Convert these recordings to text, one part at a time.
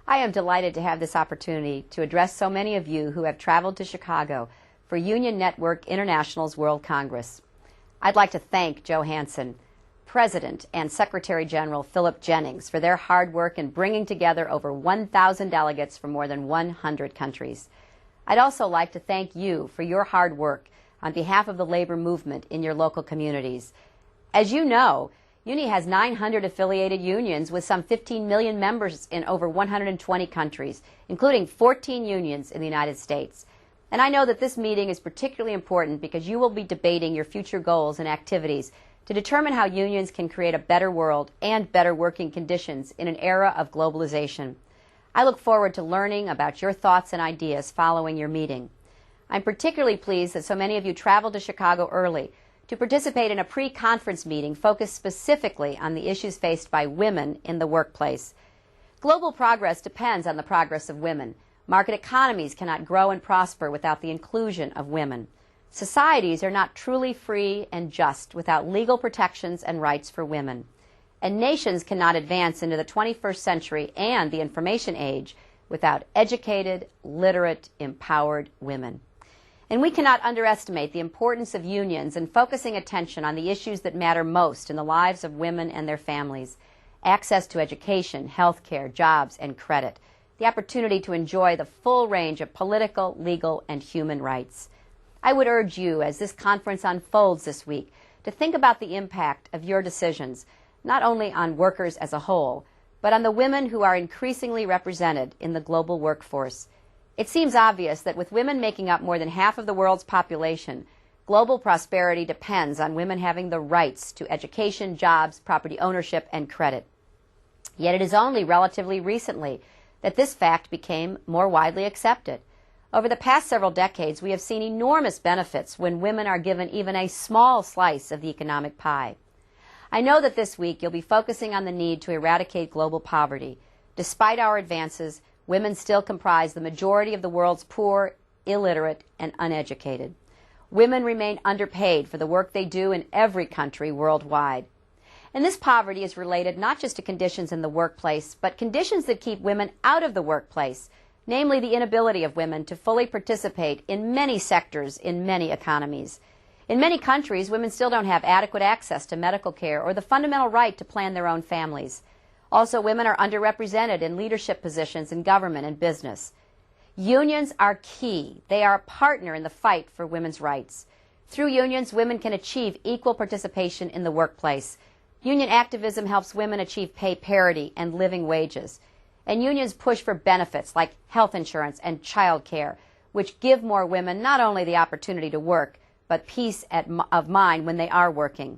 I am delighted to have this opportunity to address so many of you who have traveled to Chicago for Union Network International's World Congress. I'd like to thank Joe Hansen, President and Secretary General Philip Jennings for their hard work in bringing together over 1,000 delegates from more than 100 countries. I'd also like to thank you for your hard work on behalf of the labor movement in your local communities. As you know, UNI has 900 affiliated unions with some 15 million members in over 120 countries, including 14 unions in the United States. And I know that this meeting is particularly important because you will be debating your future goals and activities to determine how unions can create a better world and better working conditions in an era of globalization. I look forward to learning about your thoughts and ideas following your meeting. I'm particularly pleased that so many of you traveled to Chicago early to participate in a pre-conference meeting focused specifically on the issues faced by women in the workplace. Global progress depends on the progress of women. Market economies cannot grow and prosper without the inclusion of women. Societies are not truly free and just without legal protections and rights for women. And nations cannot advance into the 21st century and the information age without educated, literate, empowered women. And we cannot underestimate the importance of unions in focusing attention on the issues that matter most in the lives of women and their families: access to education, health care, jobs, and credit, the opportunity to enjoy the full range of political, legal, and human rights. I would urge you, as this conference unfolds this week, to think about the impact of your decisions, not only on workers as a whole, but on the women who are increasingly represented in the global workforce. It seems obvious that with women making up more than half of the world's population, global prosperity depends on women having the rights to education, jobs, property ownership, and credit. Yet it is only relatively recently that this fact became more widely accepted. Over the past several decades, we have seen enormous benefits when women are given even a small slice of the economic pie. I know that this week you'll be focusing on the need to eradicate global poverty. Despite our advances, women still comprise the majority of the world's poor, illiterate, and uneducated. Women remain underpaid for the work they do in every country worldwide. And this poverty is related not just to conditions in the workplace, but conditions that keep women out of the workplace, namely the inability of women to fully participate in many sectors in many economies. In many countries, women still don't have adequate access to medical care or the fundamental right to plan their own families. Also, women are underrepresented in leadership positions in government and business. Unions are key. They are a partner in the fight for women's rights. Through unions, women can achieve equal participation in the workplace. Union activism helps women achieve pay parity and living wages. And unions push for benefits like health insurance and child care, which give more women not only the opportunity to work, but peace of mind when they are working.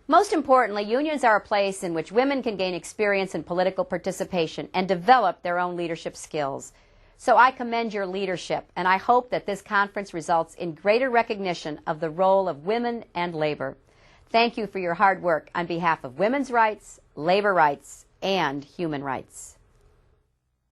Most importantly, unions are a place in which women can gain experience in political participation and develop their own leadership skills. So I commend your leadership, and I hope that this conference results in greater recognition of the role of women and labor. Thank you for your hard work on behalf of women's rights, labor rights, and human rights.